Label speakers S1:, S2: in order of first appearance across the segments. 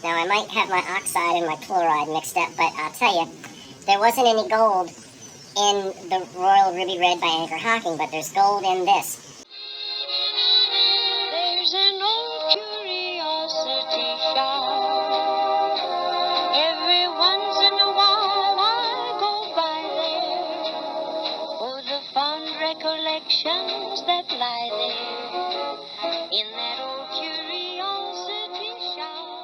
S1: Now, I might have my oxide and my chloride mixed up, but I'll tell you, there wasn't any gold in the Royal Ruby Red by Anchor Hocking, but there's gold in this.
S2: There's an old curiosity shop. Every once in a while I go by there for the fond recollections that lie there in that old curiosity shop.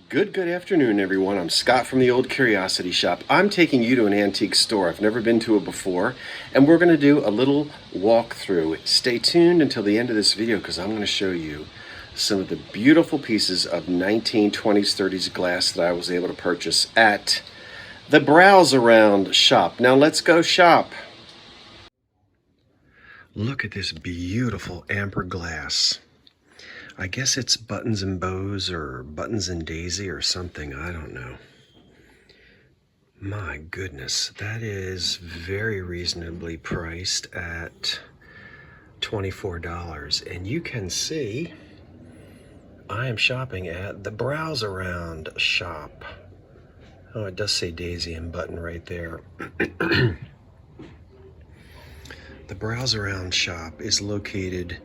S3: Good afternoon, everyone. I'm Scott from the Old Curiosity Shop. I'm taking you to an antique store. I've never been to it before, and we're going to do a little walkthrough. Stay tuned until the end of this video because I'm going to show you some of the beautiful pieces of 1920s, 30s glass that I was able to purchase at the Browse Around shop. Now let's go shop. Look at this beautiful amber glass. I guess it's Buttons and Bows or Buttons and Daisy or something, I don't know. My goodness, that is very reasonably priced at $24. And you can see I am shopping at the Browse Around shop. Oh, it does say Daisy and Button right there. The Browse Around shop is located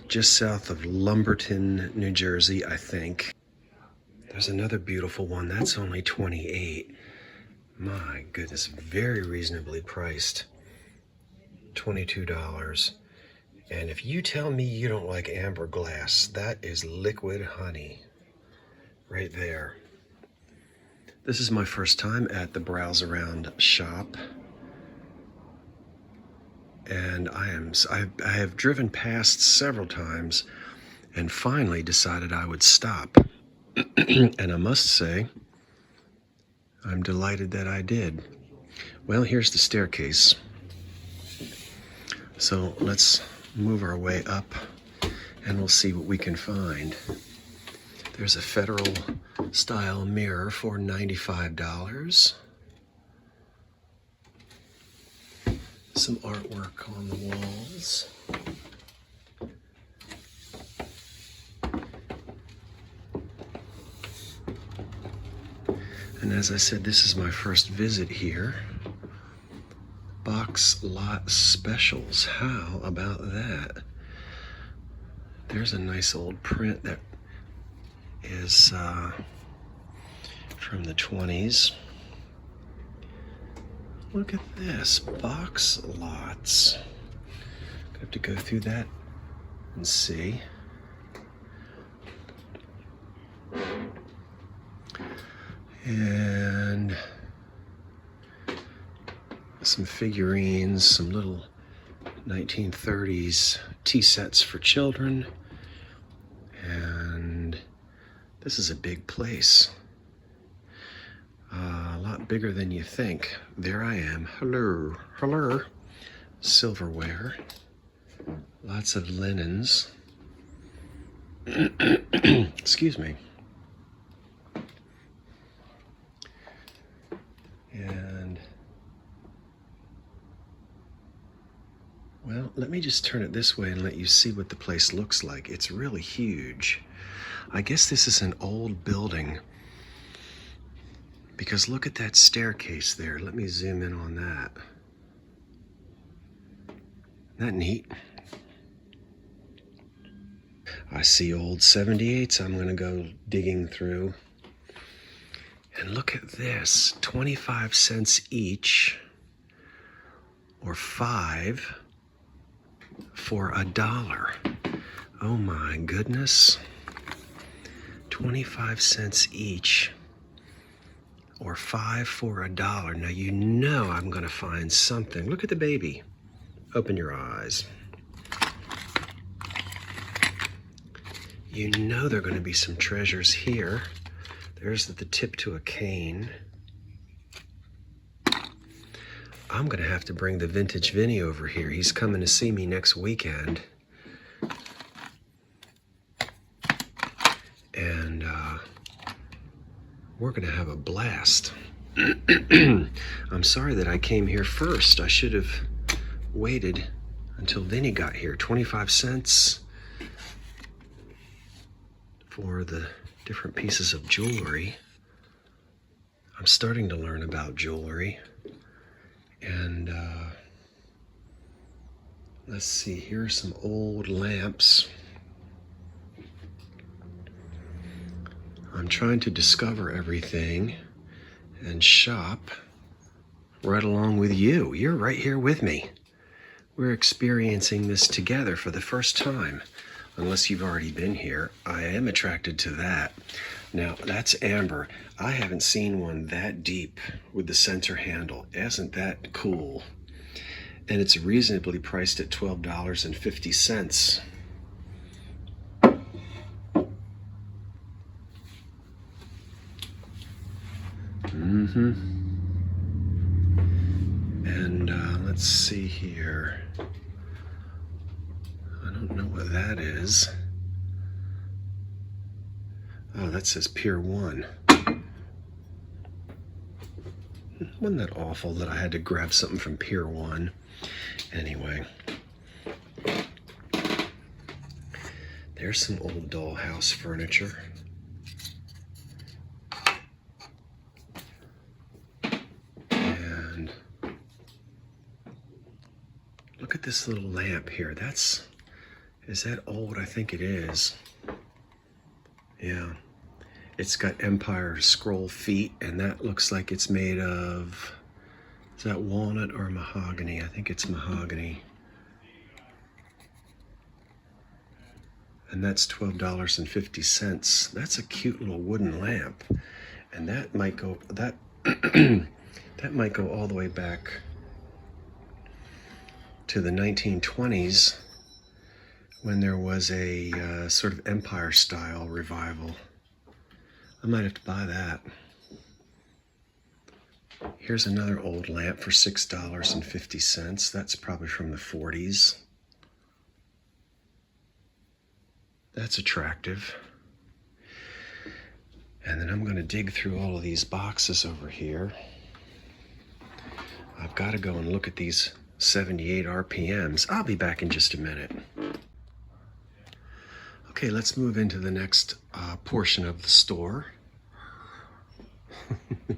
S3: just south of Lumberton, New Jersey, I think. There's another beautiful one. That's only $28. My goodness, very reasonably priced. $22. And if you tell me you don't like amber glass, that is liquid honey right there. This is my first time at the Browse Around shop. And I have driven past several times and finally decided I would stop. And I must say, I'm delighted that I did. Well, here's the staircase. So let's move our way up and we'll see what we can find. There's a Federal style mirror for $95. Some artwork on the walls. And as I said, this is my first visit here. Box lot specials. How about that? There's a nice old print that is from the 20s. Look at this, box lots. I have to go through that and see. And some figurines, some little 1930s tea sets for children. And this is a big place. A lot bigger than you think. There I am. Hello. Hello. Silverware. Lots of linens. Excuse me. And, well, let me just turn it this way and let you see what the place looks like. It's really huge. I guess this is an old building. Because look at that staircase there. Let me zoom in on that. Isn't that neat? I see old 78s I'm going to go digging through. And look at this. 25 cents each. Or 5 for $1. Oh my goodness. 25 cents each. Or 5 for $1. Now you know I'm gonna find something. Look at the baby. Open your eyes. You know there are gonna be some treasures here. There's the tip to a cane. I'm gonna have to bring the Vintage Vinny over here. He's coming to see me next weekend. And we're gonna have a blast. I'm sorry that I came here first. I should have waited until Vinny got here. 25 cents for the different pieces of jewelry. I'm starting to learn about jewelry. And let's see, here are some old lamps. I'm trying to discover everything and shop right along with you. You're right here with me. We're experiencing this together for the first time. Unless you've already been here, I am attracted to that. Now, that's amber. I haven't seen one that deep with the center handle. Isn't that cool? And it's reasonably priced at $12.50. And let's see here. I don't know what that is. Oh, that says Pier 1. Wasn't that awful that I had to grab something from Pier 1? Anyway. There's some old dollhouse furniture. And look at this little lamp here. Is that old? I think it is. Yeah. It's got Empire scroll feet, and that looks like it's made of, is that walnut or mahogany? I think it's mahogany. And that's $12.50. That's a cute little wooden lamp. And that might go, that might go all the way back to the 1920s when there was a sort of Empire style revival. I might have to buy that. Here's another old lamp for $6.50. That's probably from the 40s. That's attractive. And then I'm going to dig through all of these boxes over here. I've got to go and look at these 78 RPMs. I'll be back in just a minute. Okay, let's move into the next portion of the store.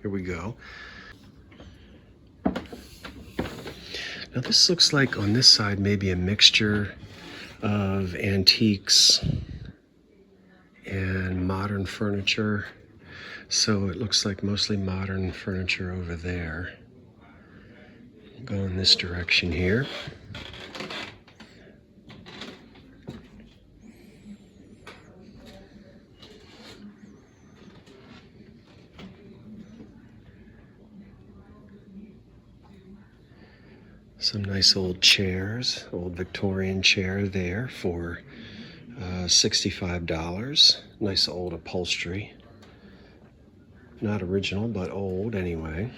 S3: Here we go. Now this looks like on this side maybe a mixture of antiques and modern furniture. So it looks like mostly modern furniture over there. Go in this direction here. Some nice old chairs, old Victorian chair there for $65. Nice old upholstery. Not original, but old anyway.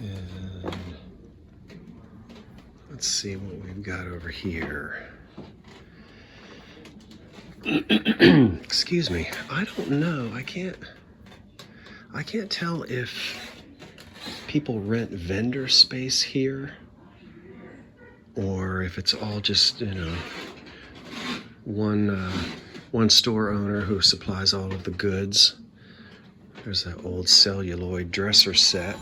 S3: And let's see what we've got over here. Excuse me. I don't know. I can't tell if people rent vendor space here or if it's all just, one store owner who supplies all of the goods. There's that old celluloid dresser set.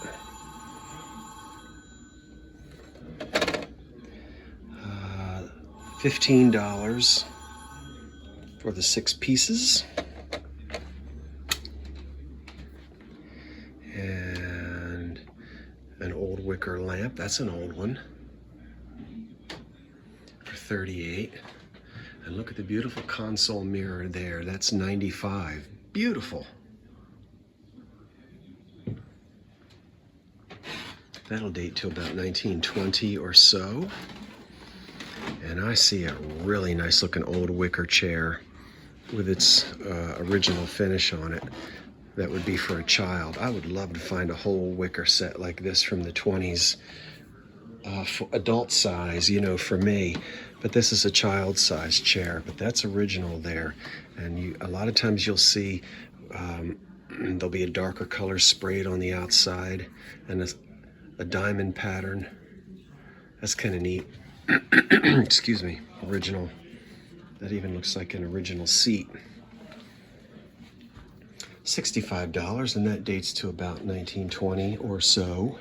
S3: $15 for the 6 pieces. And an old wicker lamp. That's an old one. For $38. And look at the beautiful console mirror there. That's $95. Beautiful. That'll date to about 1920 or so. And I see a really nice looking old wicker chair with its original finish on it. That would be for a child. I would love to find a whole wicker set like this from the 20s. For adult size, for me. But this is a child size chair, but that's original there. And a lot of times you'll see there'll be a darker color sprayed on the outside and a diamond pattern. That's kind of neat. Excuse me, original. That even looks like an original seat. $65, and that dates to about 1920 or so.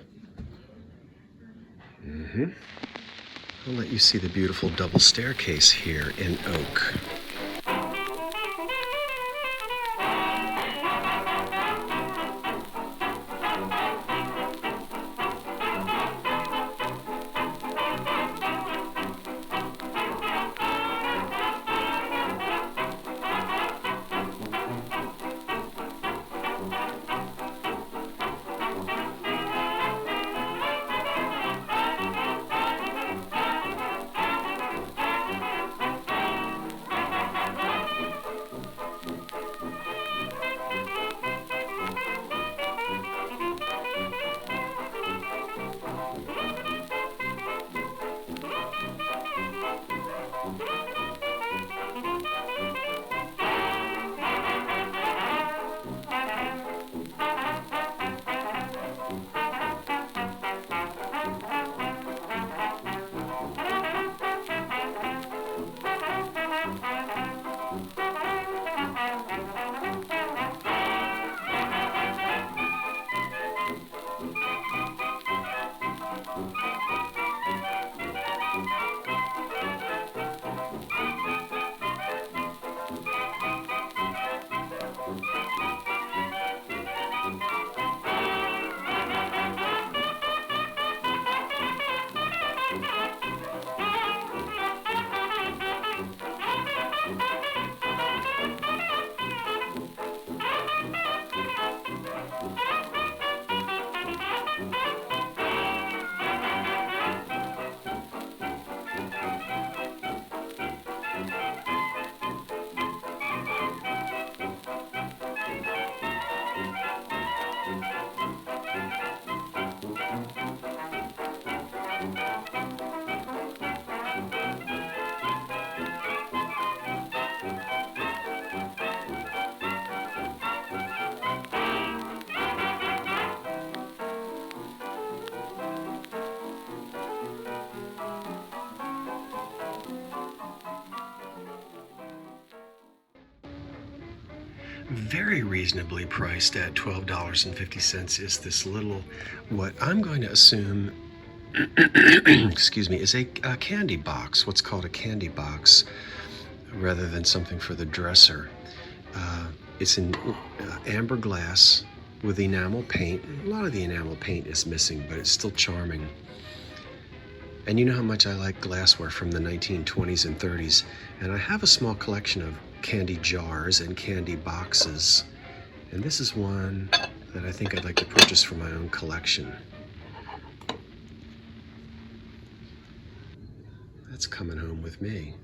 S3: I'll let you see the beautiful double staircase here in oak. Very reasonably priced at $12.50 is this little, what I'm going to assume, excuse me, is a candy box, what's called a candy box, rather than something for the dresser. It's in amber glass with enamel paint. A lot of the enamel paint is missing, but it's still charming. And you know how much I like glassware from the 1920s and 30s, and I have a small collection of candy jars and candy boxes, and this is one that I think I'd like to purchase for my own collection. That's coming home with me.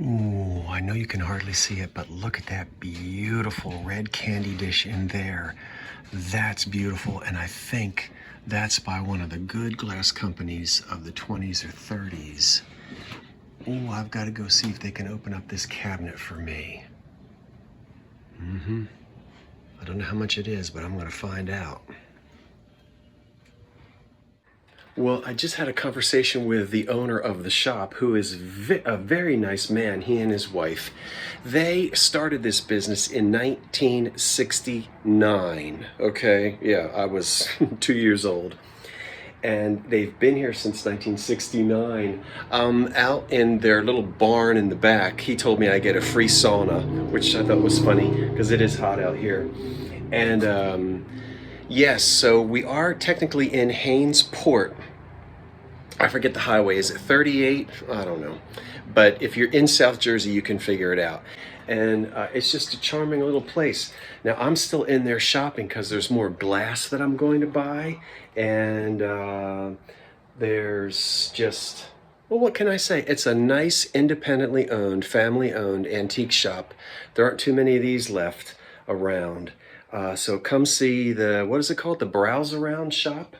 S3: Ooh, I know you can hardly see it, but look at that beautiful red candy dish in there. That's beautiful, and I think that's by one of the good glass companies of the 20s or 30s. Oh, I've got to go see if they can open up this cabinet for me. I don't know how much it is, but I'm going to find out. Well, I just had a conversation with the owner of the shop, who is a very nice man, he and his wife. They started this business in 1969, okay? Yeah, I was 2 years old. And they've been here since 1969. Out in their little barn in the back, he told me I get a free sauna, which I thought was funny because it is hot out here. And yes, so we are technically in Hainesport. I forget the highway. Is it 38? I don't know. But if you're in South Jersey, you can figure it out. And it's just a charming little place. Now, I'm still in there shopping because there's more glass that I'm going to buy. And there's just, well, what can I say? It's a nice, independently owned, family-owned antique shop. There aren't too many of these left around. So come see the, what is it called? The Browse Around shop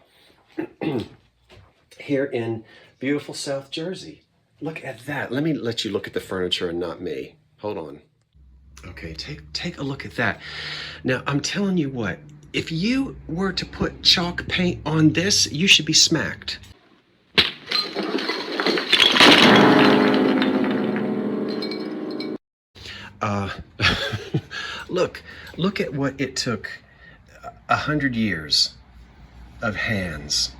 S3: here in beautiful South Jersey. Look at that. Let me let you look at the furniture and not me. Hold on. Okay, take a look at that. Now, I'm telling you what, if you were to put chalk paint on this, you should be smacked. Look at what it took 100 years of hands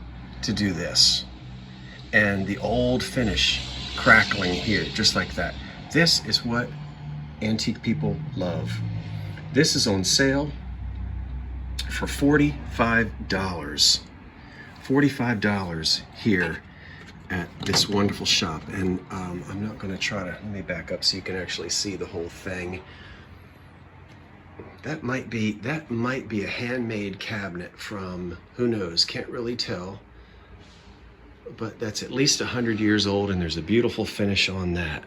S3: to do this. And the old finish crackling here, just like that. This is what antique people love. This is on sale for $45. $45 here at this wonderful shop. And I'm not gonna try to, let me back up so you can actually see the whole thing. That might be a handmade cabinet from, who knows, can't really tell. But that's at least 100 years old, and there's a beautiful finish on that.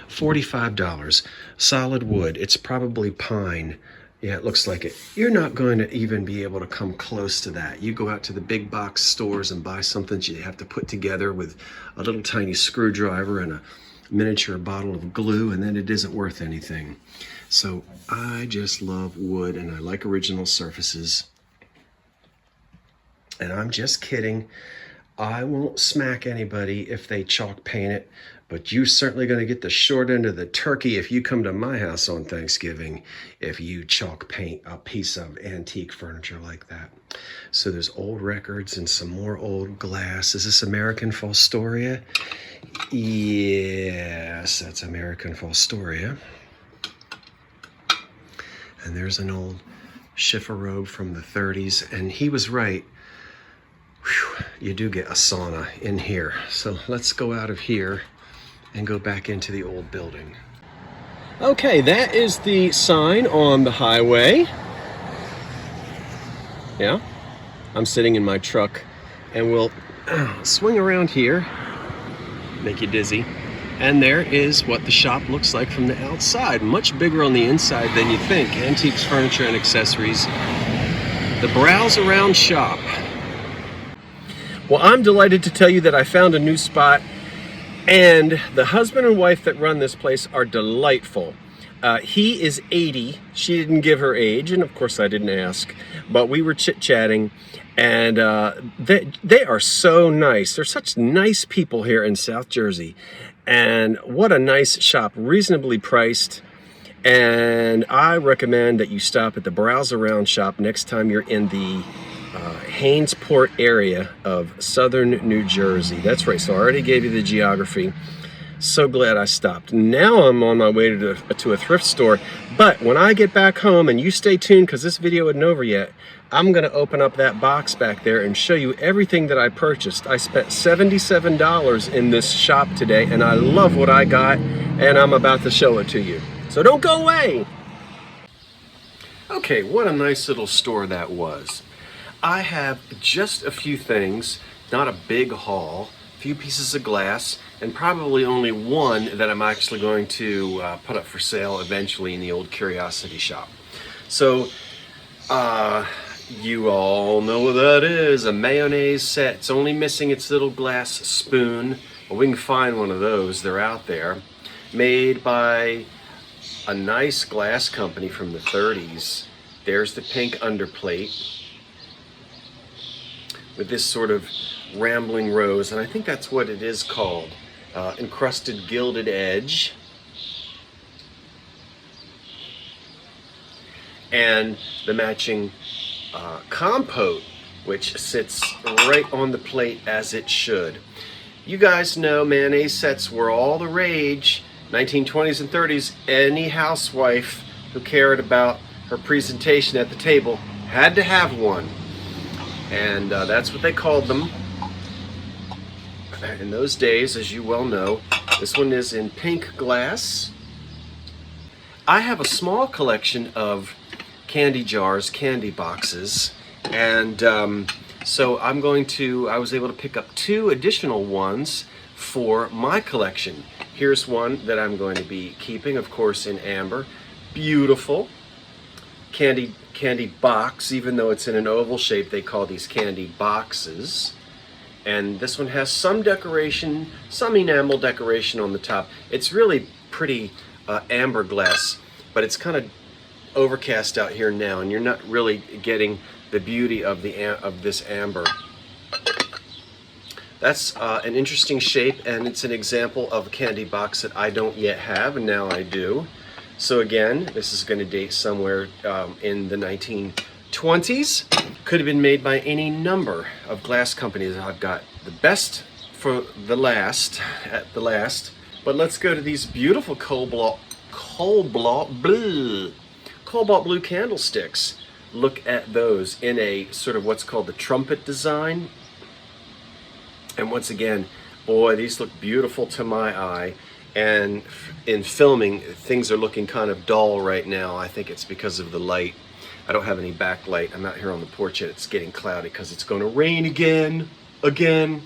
S3: $45, solid wood. It's probably pine. Yeah, it looks like it. You're not going to even be able to come close to that. You go out to the big box stores and buy something that you have to put together with a little tiny screwdriver and a miniature bottle of glue, and then it isn't worth anything. So I just love wood, and I like original surfaces. And I'm just kidding. I won't smack anybody if they chalk paint it, but you're certainly going to get the short end of the turkey if you come to my house on Thanksgiving, if you chalk paint a piece of antique furniture like that. So there's old records and some more old glass. Is this American Fostoria? Yes, that's American Fostoria. And there's an old Schiffer robe from the 30s, and he was right. Whew, you do get a sauna in here. So let's go out of here and go back into the old building. Okay, that is the sign on the highway. Yeah, I'm sitting in my truck, and we'll swing around here, make you dizzy. And there is what the shop looks like from the outside. Much bigger on the inside than you think. Antiques, furniture, and accessories. The Browse Around Shop. Well, I'm delighted to tell you that I found a new spot, and the husband and wife that run this place are delightful. He is 80. She didn't give her age, and of course I didn't ask, but we were chit-chatting, and they are so nice. They're such nice people here in South Jersey, and what a nice shop, reasonably priced. And I recommend that you stop at the Browse Around Shop next time you're in the Hainesport area of southern New Jersey. That's right, so I already gave you the geography. So glad I stopped. Now I'm on my way to a thrift store, but when I get back home, and you stay tuned because this video isn't over yet, I'm gonna open up that box back there and show you everything that I purchased. I spent $77 in this shop today, and I love what I got, and I'm about to show it to you. So don't go away. Okay, what a nice little store that was. I have just a few things, not a big haul, a few pieces of glass, and probably only one that I'm actually going to put up for sale eventually in the old curiosity shop. So, you all know what that is, a mayonnaise set. It's only missing its little glass spoon. Well, we can find one of those, they're out there. Made by a nice glass company from the 30s. There's the pink underplate with this sort of rambling rose, and I think that's what it is called. Encrusted gilded edge. And the matching compote, which sits right on the plate as it should. You guys know mayonnaise sets were all the rage. 1920s and 30s, any housewife who cared about her presentation at the table had to have one. And that's what they called them in those days, as you well know. This one is in pink glass. I have a small collection of candy jars, candy boxes, and so I was able to pick up 2 additional ones for my collection. Here's one that I'm going to be keeping, of course, in amber. Beautiful candy box. Even though it's in an oval shape, they call these candy boxes. And this one has some decoration, some enamel decoration on the top. It's really pretty amber glass, but it's kind of overcast out here now, and you're not really getting the beauty of this amber. That's an interesting shape, and it's an example of a candy box that I don't yet have, and now I do. So again, this is going to date somewhere in the 1920s. Could have been made by any number of glass companies. I've got the best for the last, at the last. But let's go to these beautiful cobalt blue candlesticks. Look at those in a sort of what's called the trumpet design. And once again, boy, these look beautiful to my eye. And in filming, things are looking kind of dull right now. I think it's because of the light. I don't have any backlight. I'm out here on the porch yet. It's getting cloudy because it's going to rain again. Who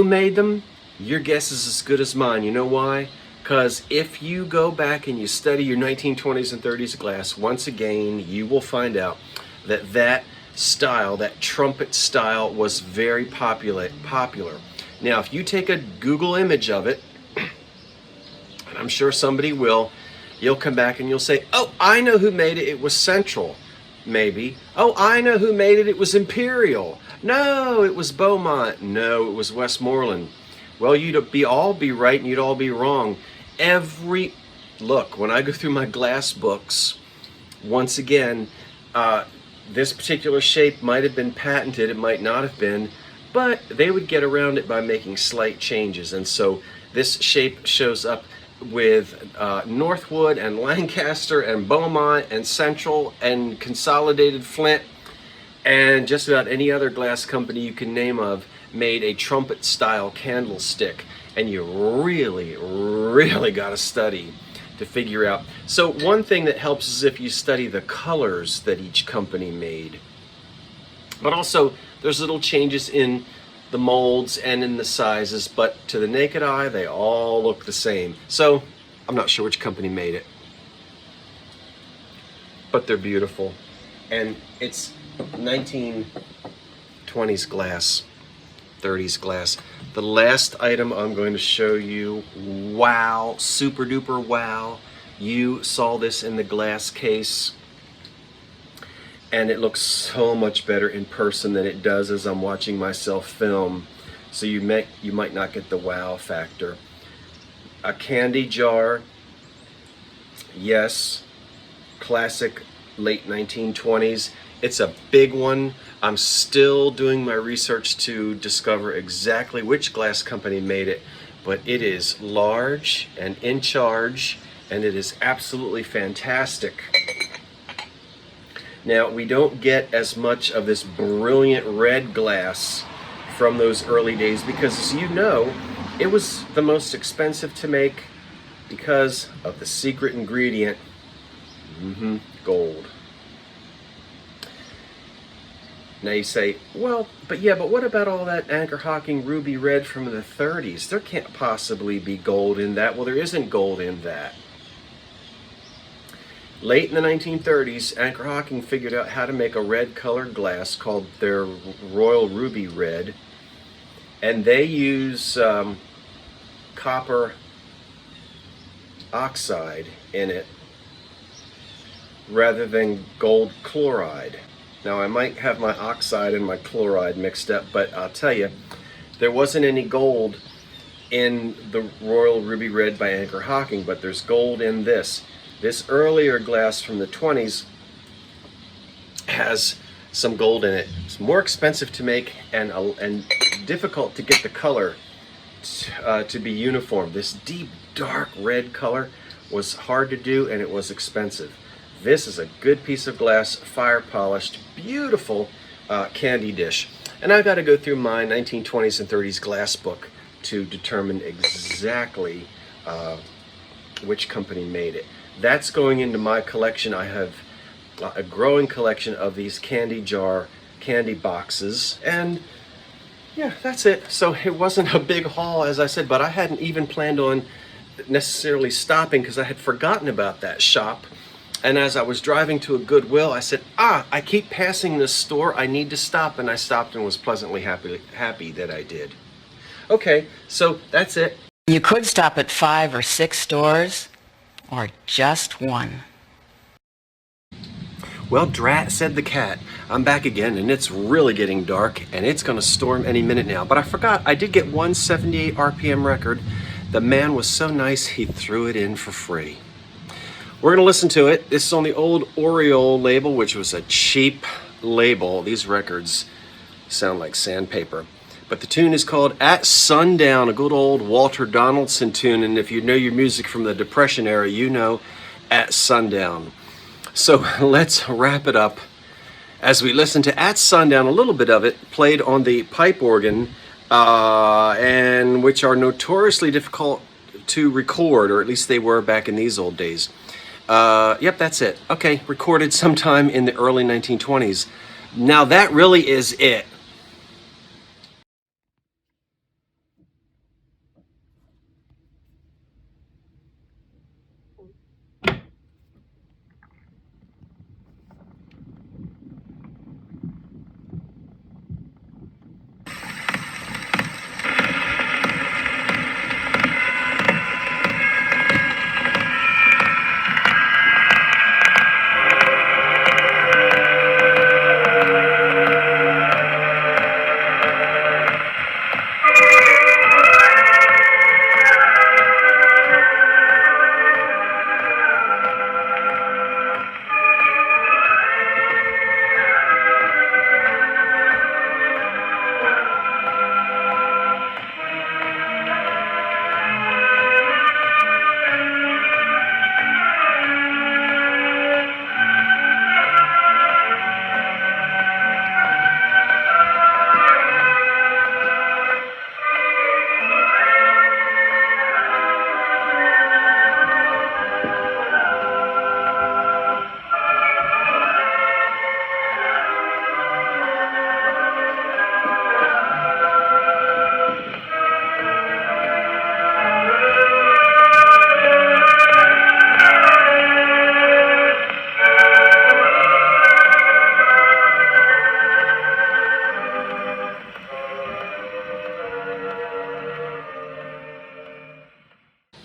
S3: made them? Your guess is as good as mine. You know why? Because if you go back and you study your 1920s and 30s glass, once again, you will find out that that style, that trumpet style, was very popular. Now, if you take a Google image of it, and I'm sure somebody will, you'll come back and you'll say, oh, I know who made it. It was Central, maybe. Oh, I know who made it. It was Imperial. No, it was Beaumont. No, it was Westmoreland. Well, you'd all be right and you'd all be wrong. Look, when I go through my glass books, once again, this particular shape might have been patented, it might not have been, but they would get around it by making slight changes. And so this shape shows up with Northwood and Lancaster and Beaumont and Central and Consolidated Flint, and just about any other glass company you can name of made a trumpet style candlestick. And you really got to study to figure out. So one thing that helps is if you study the colors that each company made. But also there's little changes in the molds and in the sizes, but to the naked eye they all look the same. So I'm not sure which company made it, but they're beautiful. And it's 1920s glass, 30s glass. The last item I'm going to show you, wow, super duper wow. You saw this in the glass case, and it looks so much better in person than it does as I'm watching myself film. So you might not get the wow factor. A candy jar, yes, classic late 1920s. It's a big one. I'm still doing my research to discover exactly which glass company made it, but it is large and in charge, and it is absolutely fantastic. Now, we don't get as much of this brilliant red glass from those early days because, as you know, it was the most expensive to make because of the secret ingredient, gold. Now you say, well, but what about all that Anchor-Hocking ruby red from the 30s? There can't possibly be gold in that. Well, there isn't gold in that. Late in the 1930s, Anchor-Hocking figured out how to make a red colored glass called their Royal Ruby Red. And they use copper oxide in it rather than gold chloride. Now, I might have my oxide and my chloride mixed up, but I'll tell you, there wasn't any gold in the Royal Ruby Red by Anchor-Hocking, but there's gold in this. This earlier glass from the 20s has some gold in it. It's more expensive to make and difficult to get the color to be uniform. This deep, dark red color was hard to do, and it was expensive. This is a good piece of glass, fire polished, beautiful candy dish. And I've got to go through my 1920s and 30s glass book to determine exactly which company made it. That's going into my collection. I have a growing collection of these candy jar candy boxes, and yeah, that's it. So it wasn't a big haul, as I said, but I hadn't even planned on necessarily stopping because I had forgotten about that shop. And as I was driving to a Goodwill, I said, I keep passing this store, I need to stop. And I stopped and was pleasantly happy that I did. Okay, so that's it.
S4: You could stop at 5 or 6 stores, or just one.
S3: Well, drat, said the cat. I'm back again, and it's really getting dark, and it's going to storm any minute now. But I forgot, I did get one 78 RPM record The man was so nice he threw it in for free. We're going to listen to it. This is on the old Oriole label, which was a cheap label. These records sound like sandpaper. But the tune is called At Sundown, a good old Walter Donaldson tune. And if you know your music from the Depression era, you know At Sundown. So let's wrap it up as we listen to At Sundown, a little bit of it played on the pipe organ, and which are notoriously difficult to record, or at least they were back in these old days. Yep, that's it. Okay, recorded sometime in the early 1920s. Now that really is it.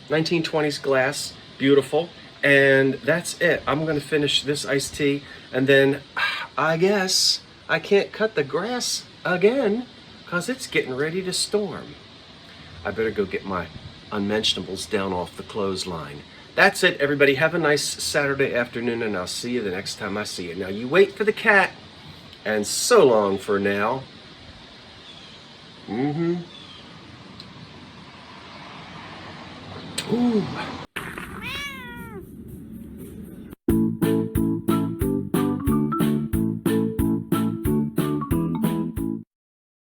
S3: (1920s) glass, beautiful, and that's it. I'm gonna finish this iced tea, and then I guess I can't cut the grass again because it's getting ready to storm. I better go get my unmentionables down off the clothesline. That's it, everybody. Have a nice Saturday afternoon, and I'll see you the next time I see you. Now you wait for the cat, and so long for now.